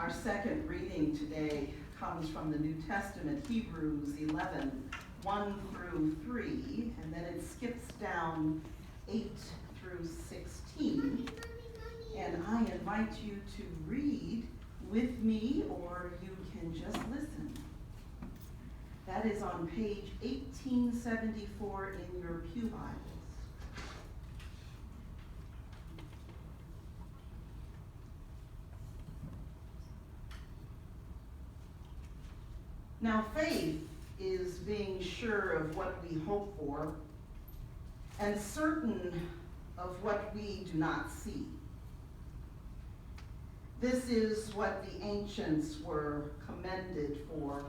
Our second reading today comes from the New Testament, Hebrews 11, 1 through 3, and then it skips down 8 through 16. And I invite you to read with me, or you can just listen. That is on page 1874 in your pew Bibles. Now, faith is being sure of what we hope for and certain of what we do not see. This is what the ancients were commended for.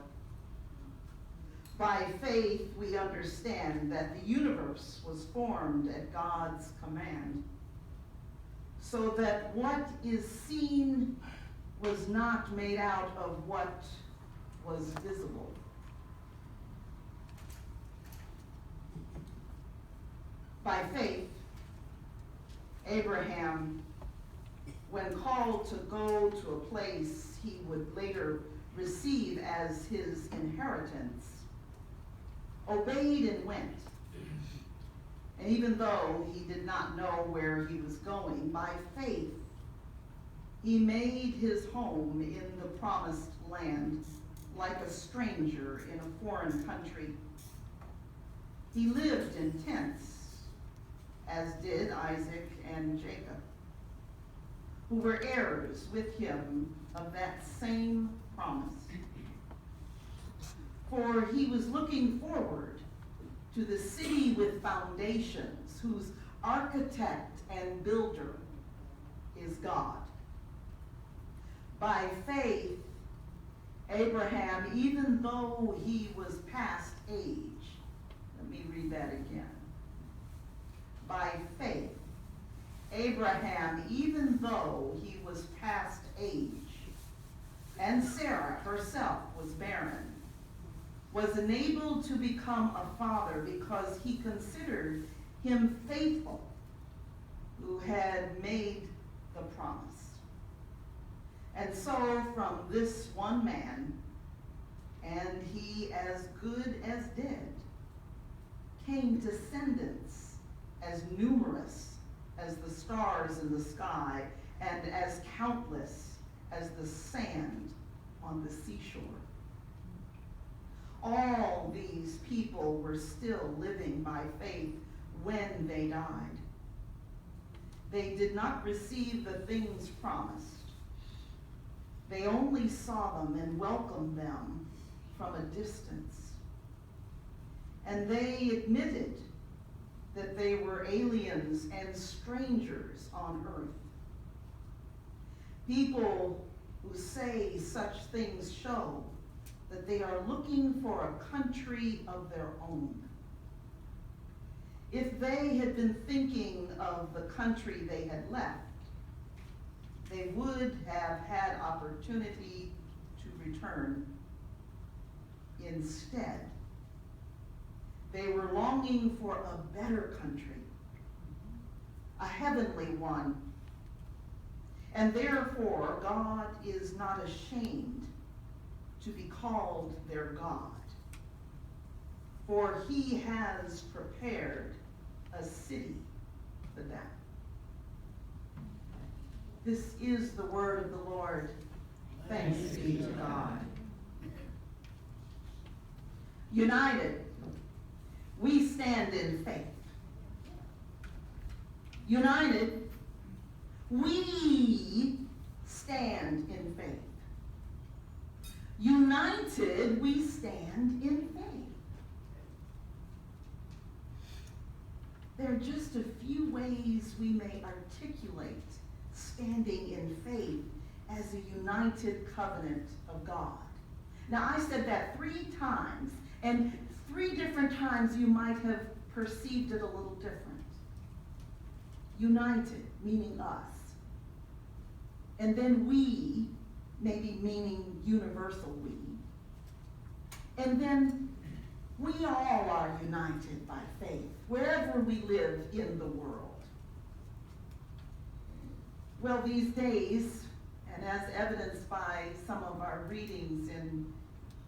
By faith, we understand that the universe was formed at God's command, so that what is seen was not made out of what was visible. By faith, Abraham, when called to go to a place he would later receive as his inheritance, obeyed and went. And even though he did not know where he was going, by faith, he made his home in the promised land like a stranger in a foreign country. He lived in tents, as did Isaac and Jacob, who were heirs with him of that same promise. For he was looking forward to the city with foundations, whose architect and builder is God. By faith, Abraham, even though he was past age, let me read that again. By faith, Abraham, even though he was past age, and Sarah herself was barren, was enabled to become a father because he considered him faithful who had made the promise. And so from this one man, and he as good as dead, came descendants as numerous as the stars in the sky and as countless as the sand on the seashore. All these people were still living by faith when they died. They did not receive the things promised. They only saw them and welcomed them from a distance. And they admitted that they were aliens and strangers on earth. People who say such things show that they are looking for a country of their own. If they had been thinking of the country they had left, they would have had opportunity to return. Instead, they were longing for a better country, a heavenly one. And therefore, God is not ashamed to be called their God, for he has prepared a city for them. This is the word of the Lord. Thanks be to God. United, we stand in faith. United, we stand in faith. United, we stand in faith. There are just a few ways we may articulate standing in faith as a united covenant of God. Now, I said that 3 times, and 3 different times you might have perceived it a little different. United, meaning us. And then we, maybe meaning universal we. And then we all are united by faith, wherever we live in the world. Well, these days, And as evidenced by some of our readings in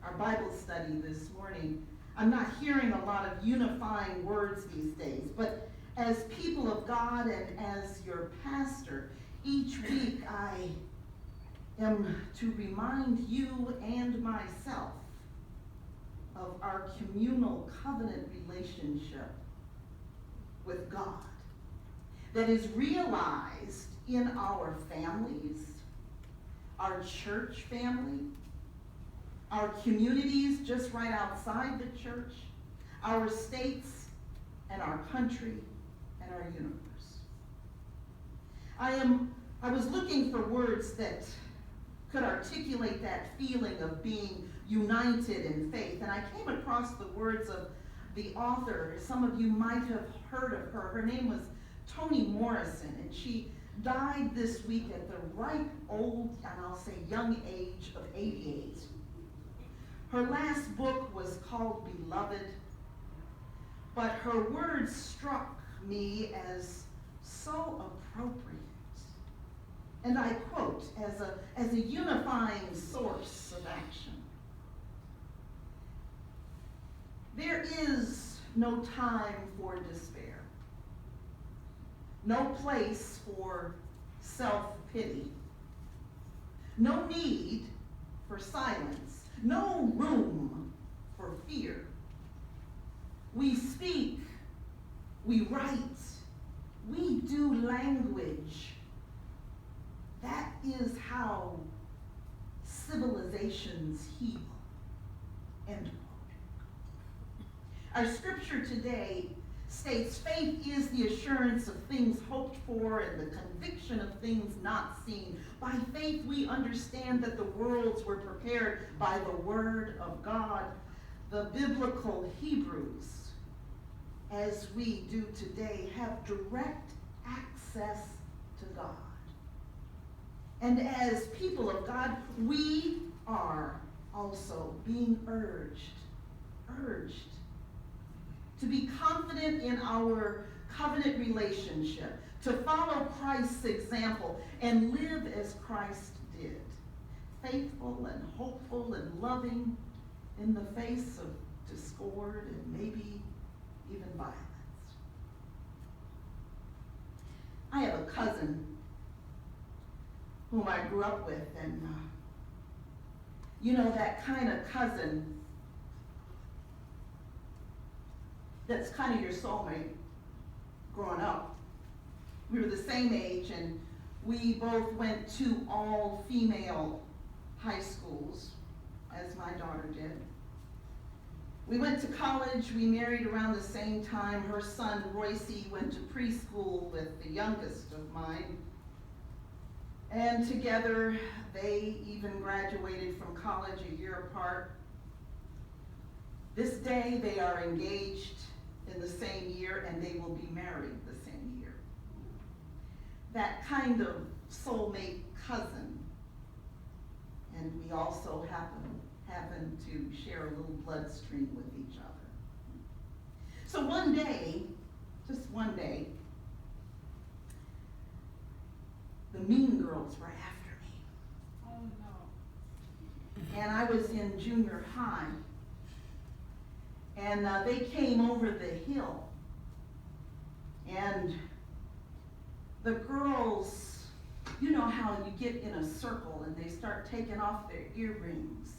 our Bible study this morning, I'm not hearing a lot of unifying words these days, but as people of God and as your pastor, each week I am to remind you and myself of our communal covenant relationship with God that is realized in our families, our church family, our communities just right outside the church, our states and our country and our universe. I was looking for words that could articulate that feeling of being united in faith, and I came across the words of the author. Some of you might have heard of her. Her name was Toni Morrison, and she died this week at the ripe old, and I'll say young age of 88. Her last book was called Beloved, but her words struck me as so appropriate. And I quote, as a unifying source of action. There is no time for despair, no place for self-pity, no need for silence, no room for fear. We speak, we write, we do language. That is how civilizations heal. End quote. Our scripture today states faith is the assurance of things hoped for and the conviction of things not seen. By faith we understand that the worlds were prepared by the word of God. The biblical Hebrews, as we do today, have direct access to God. And as people of God, we are also being urged to be confident in our covenant relationship, to follow Christ's example and live as Christ did, faithful and hopeful and loving in the face of discord and maybe even violence. I have a cousin whom I grew up with, and you know, that kind of cousin that's kind of your soulmate growing up. We were the same age, and we both went to all-female high schools, as my daughter did. We went to college, we married around the same time. Her son, Royce, went to preschool with the youngest of mine. And together, they even graduated from college a year apart. This day, they are engaged in the same year, and they will be married the same year. That kind of soulmate cousin. And we also happen to share a little bloodstream with each other. So one day, just one day, the mean girls were after me. Oh no. And I was in junior high. And they came over the hill. And the girls, you know how you get in a circle and they start taking off their earrings.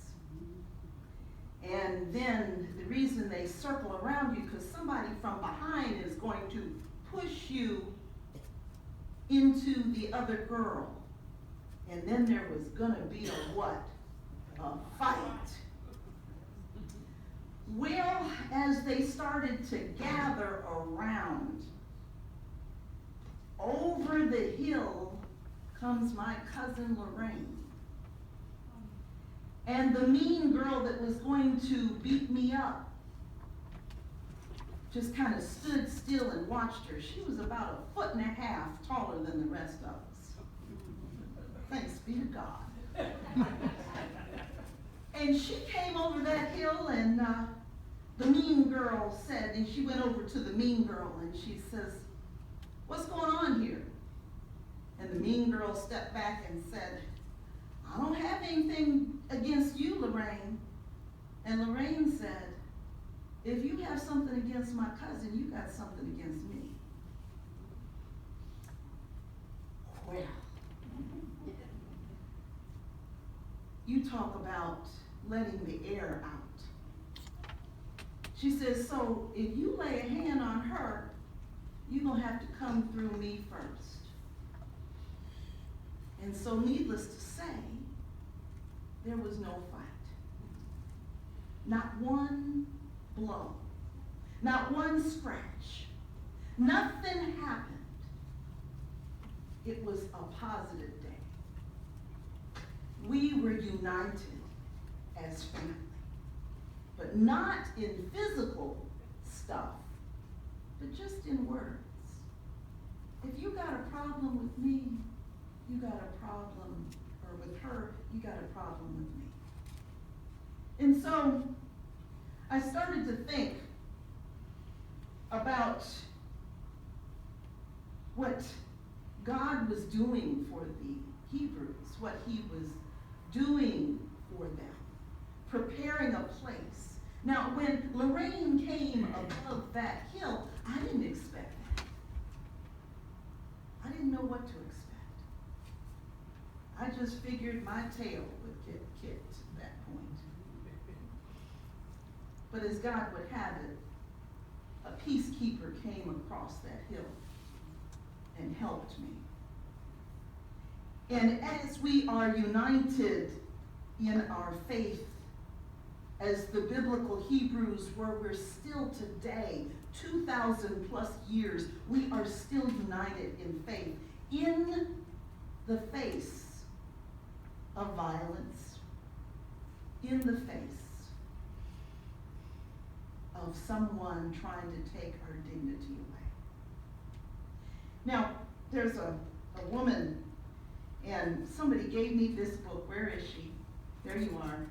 And then the reason they circle around you, because somebody from behind is going to push you into the other girl. And then there was gonna be a what? A fight. Well, as they started to gather around, over the hill comes my cousin Lorraine. And the mean girl that was going to beat me up just kind of stood still and watched her. She was about 1.5 feet taller than the rest of us. Thanks be to God. And she came over that hill, and the mean girl said, and she went over to the mean girl and she says, "What's going on here?" And the mean girl stepped back and said, I don't have anything against you, Lorraine. And Lorraine said, if you have something against my cousin, you got something against me. Well, you talk about letting the air out. She says, so if you lay a hand on her, you're going to have to come through me first. And so needless to say, there was no fight. Not one blow. Not one scratch. Nothing happened. It was a positive day. We were united as family, but not in physical stuff, but just in words. If you got a problem with me, you got a problem, or with her, you got a problem with me. And so I started to think about what God was doing for the Hebrews, what he was doing for them, preparing a place. Now, when Lorraine came above that hill, I didn't expect that. I didn't know what to expect. I just figured my tail would get kicked at that point. But as God would have it, a peacekeeper came across that hill and helped me. And as we are united in our faith, as the biblical Hebrews were, we're still today, 2,000 plus years, we are still united in faith in the face of violence, in the face of someone trying to take our dignity away. Now, there's a woman, and somebody gave me this book. Where is she? There you are.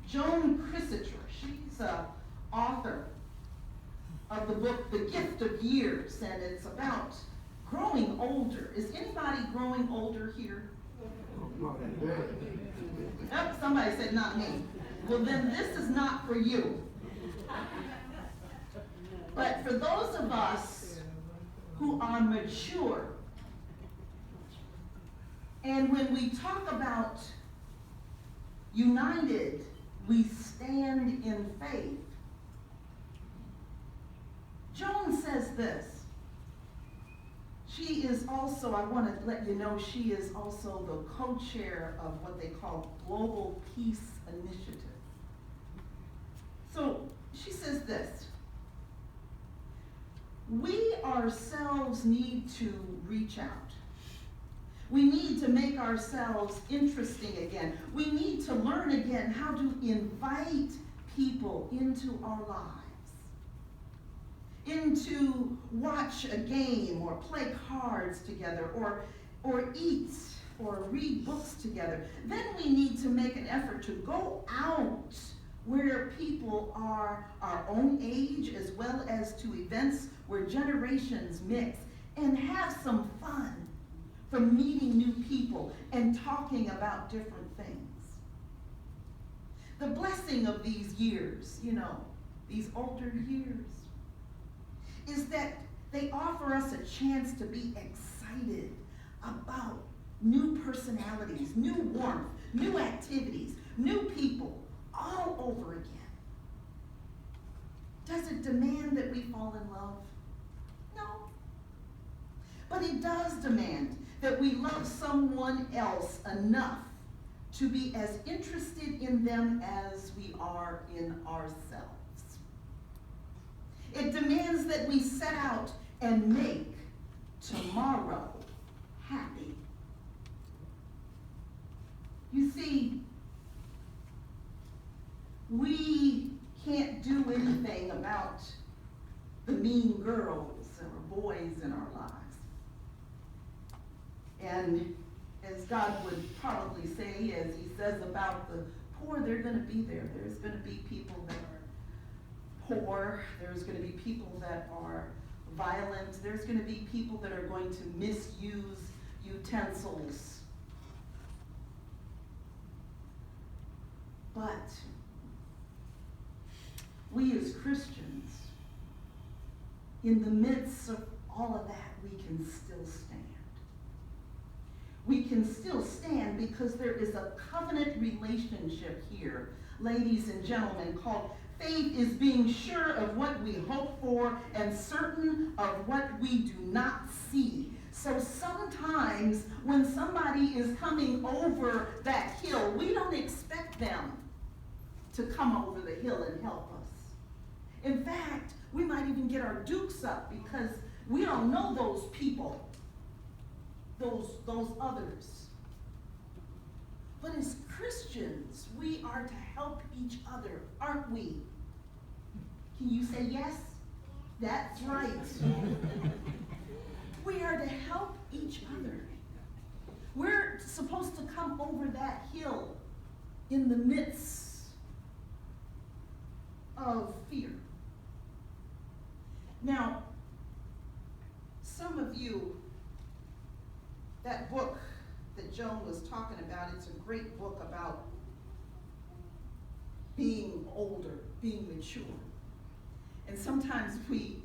Joan Chrysator. She's an author of the book, The Gift of Years, and it's about growing older. Is anybody growing older here? Oh, somebody said not me. Well, then this is not for you. But for those of us who are mature, and when we talk about united, we stand in faith. Joan says this. She is also, I want to let you know, she is also the co-chair of what they call Global Peace Initiative. So she says this. We ourselves need to reach out. We need to make ourselves interesting again. We need to learn again how to invite people into our lives, into watch a game or play cards together or eat or read books together. Then we need to make an effort to go out where people are our own age as well as to events where generations mix and have some fun from meeting new people and talking about different things. The blessing of these years, these older years, is that they offer us a chance to be excited about new personalities, new warmth, new activities, new people, all over again. Does it demand that we fall in love? No. But it does demand that we love someone else enough to be as interested in them as we are in ourselves. It demands that we set out and make tomorrow happy. You see, we can't do anything about the mean girls or boys in our lives. And as God would probably say, as he says about the poor, they're going to be there. There's going to be people that are poor. There's going to be people that are violent. There's going to be people that are going to misuse utensils. But we as Christians, in the midst of all of that, we can still stand. We can still stand because there is a covenant relationship here, ladies and gentlemen, called faith is being sure of what we hope for and certain of what we do not see. So sometimes when somebody is coming over that hill, we don't expect them to come over the hill and help us. In fact, we might even get our dukes up because we don't know those people, those others. But as Christians, we are to help each other, aren't we? Can you say yes? That's right. We are to help each other. We're supposed to come over that hill in the midst of fear. Now, some of you, that book that Joan was talking about, it's a great book about being older, being mature. And sometimes we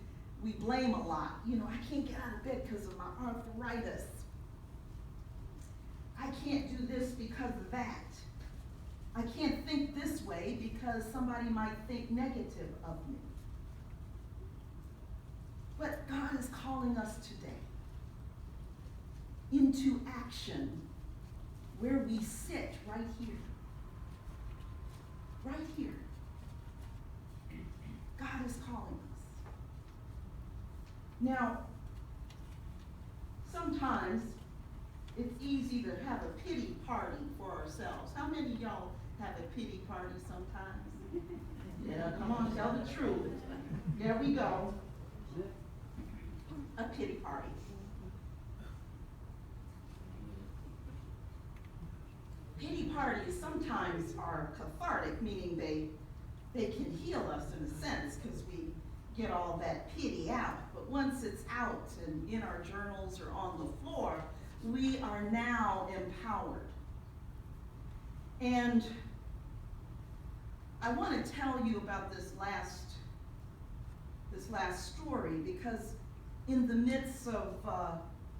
blame a lot. You know, I can't get out of bed because of my arthritis. I can't do this because of that. I can't think this way because somebody might think negative of me. But God is calling us today into action where we sit right here. Right here. God is calling us. Now, sometimes it's easy to have a pity party for ourselves. How many of y'all have a pity party sometimes? Yeah, come on, tell the truth. There we go. A pity party. Pity parties sometimes are cathartic, meaning they can heal us in a sense because we get all that pity out. But once it's out and in our journals or on the floor, we are now empowered. And I want to tell you about this last story because in the midst of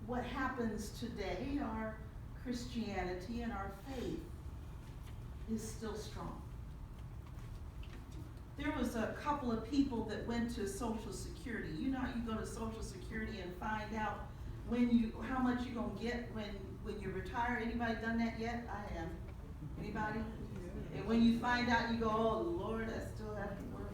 what happens today, our Christianity and our faith is still strong. There was a couple of people that went to Social Security. You know how you go to Social Security and find out how much you're going to get when you retire? Anybody done that yet? I am. Anybody? And when you find out, you go, oh, Lord, I still have to work.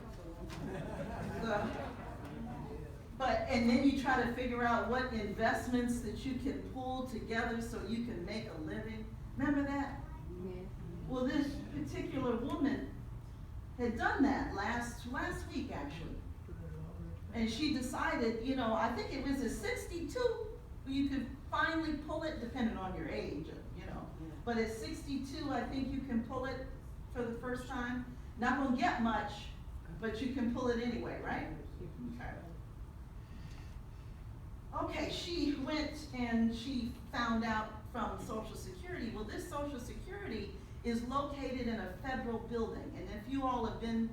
And then you try to figure out what investments that you can pull together so you can make a living. Remember that? Yeah. Well, this particular woman had done that last week, actually. And she decided, I think it was at 62, you could finally pull it, depending on your age, But at 62, I think you can pull it for the first time. Not going to get much, but you can pull it anyway, right? Okay, she went and she found out from Social Security. Well, this Social Security is located in a federal building. And if you all have been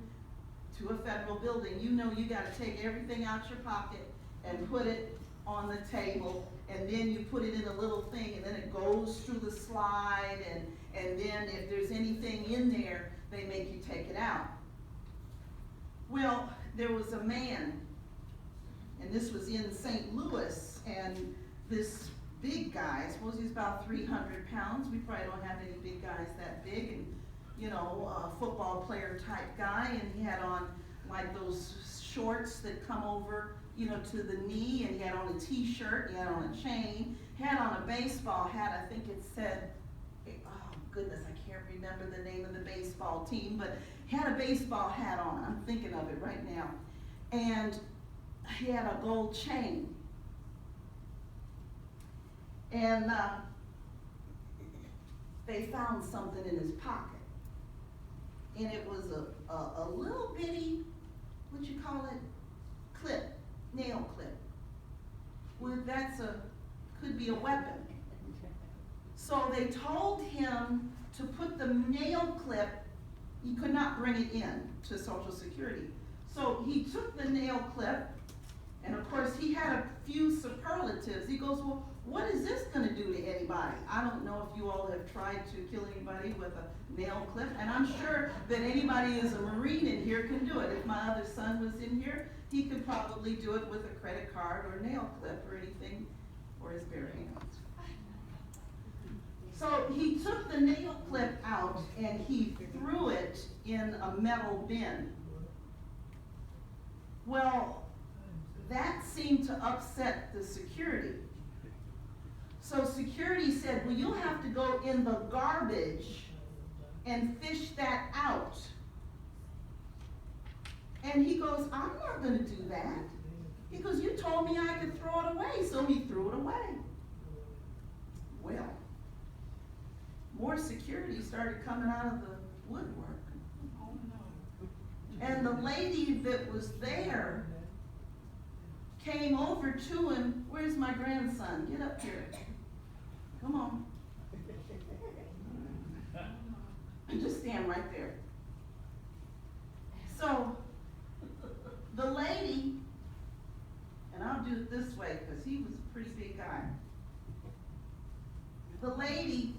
to a federal building, you know you got to take everything out your pocket and put it on the table. And then you put it in a little thing and then it goes through the slide. And then if there's anything in there, they make you take it out. Well, there was a man, and this was in St. Louis, and this big guy, I suppose he's about 300 pounds. We probably don't have any big guys that big, and a football player type guy, and he had on like those shorts that come over, to the knee, and he had on a t-shirt, he had on a chain, had on a baseball hat. I think it said, oh goodness, I can't remember the name of the baseball team, but had a baseball hat on. I'm thinking of it right now. And he had a gold chain. And they found something in his pocket. And it was a little bitty, what you call it, clip, nail clip. Well, could be a weapon. So they told him to put the nail clip he could not bring it in to Social Security. So he took the nail clip, and of course he had a few superlatives. He goes, well, what is this gonna do to anybody? I don't know if you all have tried to kill anybody with a nail clip, and I'm sure that anybody who's a Marine in here can do it. If my other son was in here, he could probably do it with a credit card or nail clip or anything for his bare hands. So he took the nail clip out and he threw it in a metal bin. Well, that seemed to upset the security. So security said, well, you'll have to go in the garbage and fish that out. And he goes, I'm not gonna do that. He goes, you told me I could throw it away, so he threw it away. Well, more security started coming out of the woodwork. Oh, no. And the lady that was there came over to him. Where's my grandson? Get up here. Come on. And just stand right there. So, the lady, and I'll do it this way because he was a pretty big guy. The lady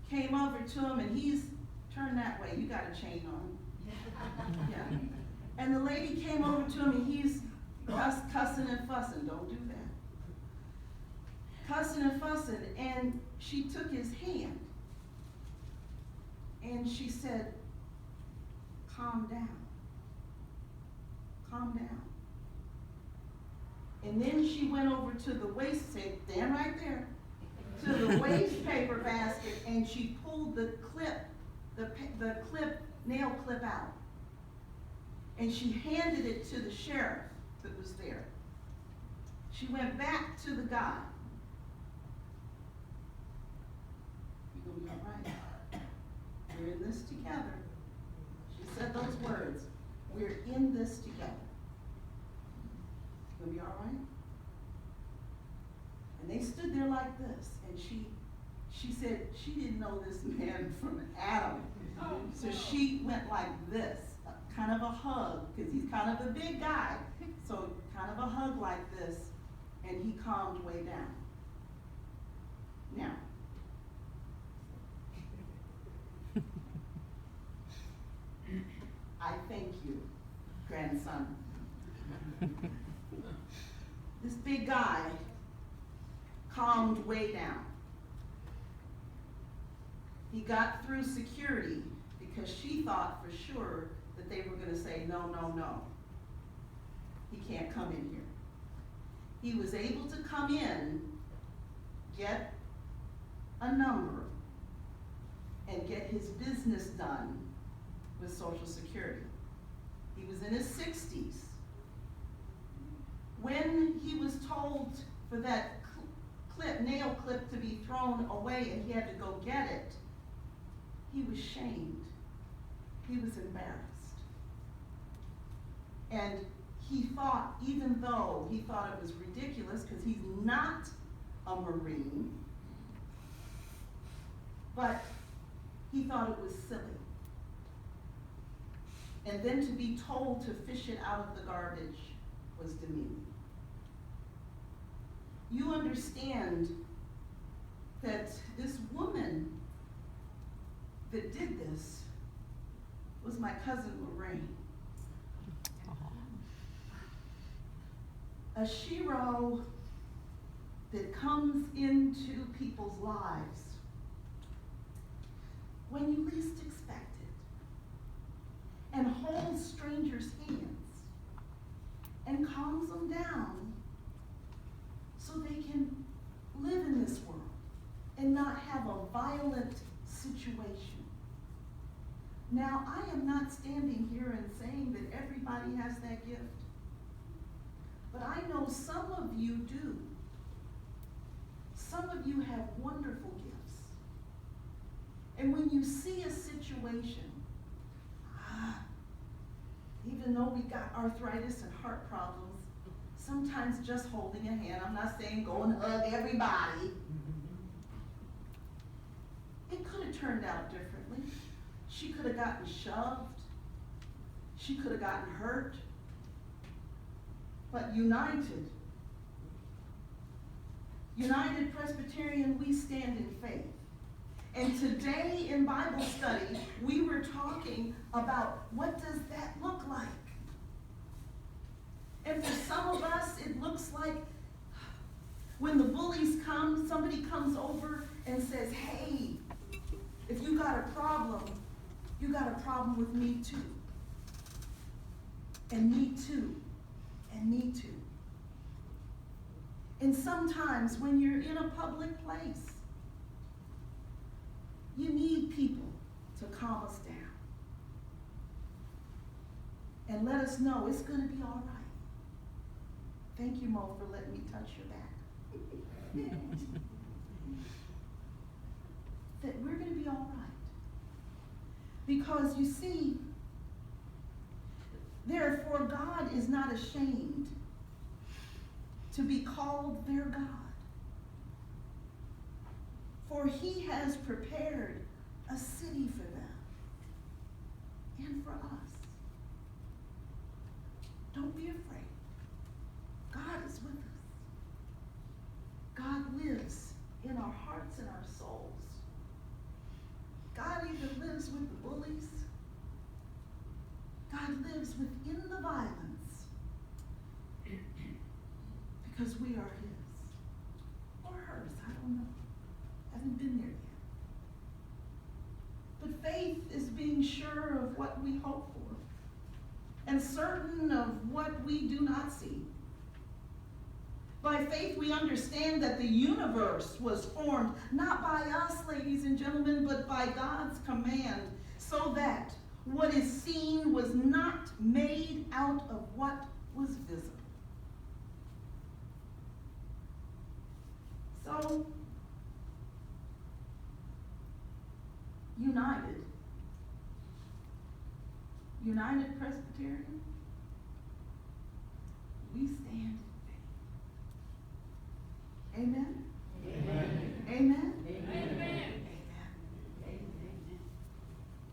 came over to him and he's, turn that way, you got a chain on. Yeah. And the lady came over to him and he's cussing and fussing. Don't do that. Cussing and fussing, and she took his hand and she said, calm down. Calm down. And then she went over to the waste, stand right there, to the waste paper basket, and she pulled the clip, the clip, nail clip out. And she handed it to the sheriff that was there. She went back to the guy. You're gonna be all right. We're in this together. She said those words. We're in this together. You're gonna be all right? And they stood there like this, and she said she didn't know this man from Adam. So she went like this, kind of a hug, because he's kind of a big guy. So kind of a hug like this, and he calmed way down. Now, I thank you, grandson. This big guy calmed way down. He got through security because she thought for sure that they were going to say, no, no, no. He can't come in here. He was able to come in, get a number, and get his business done with Social Security. He was in his 60s. When he was told for that nail clip to be thrown away and he had to go get it, he was shamed. He was embarrassed. And he thought, even though he thought it was ridiculous because he's not a Marine, but he thought it was silly. And then to be told to fish it out of the garbage was demeaning. You understand that this woman that did this was my cousin Lorraine. A shero that comes into people's lives when you least expect it, and holds strangers' hands and calms them down so they can live in this world and not have a violent situation. Now, I am not standing here and saying that everybody has that gift, but I know some of you do. Some of you have wonderful gifts. And when you see a situation, even though we got arthritis and heart problems, sometimes just holding a hand, I'm not saying go and hug everybody. It could have turned out differently. She could have gotten shoved. She could have gotten hurt. But United Presbyterian, we stand in faith. And today in Bible study, we were talking about what does that look like? And for some of us, it looks like when the bullies come, somebody comes over and says, hey, if you got a problem with me too. And me too. And me too. And sometimes when you're in a public place, you need people to calm us down and let us know it's going to be all right. Thank you, Mo, for letting me touch your back. That we're going to be all right. Because you see, therefore God is not ashamed to be called their God. For he has prepared a city for them and for us. Don't be afraid. God is with us. God lives in our hearts and our souls. God even lives with the bullies. God lives within the violence because we are his or hers. I don't know. Haven't been there yet. But faith is being sure of what we hope for and certain of what we do not see. By faith, we understand that the universe was formed not by us, ladies and gentlemen, but by God's command, so that what is seen was not made out of what was visible. So, United Presbyterian, we stand in faith. Amen?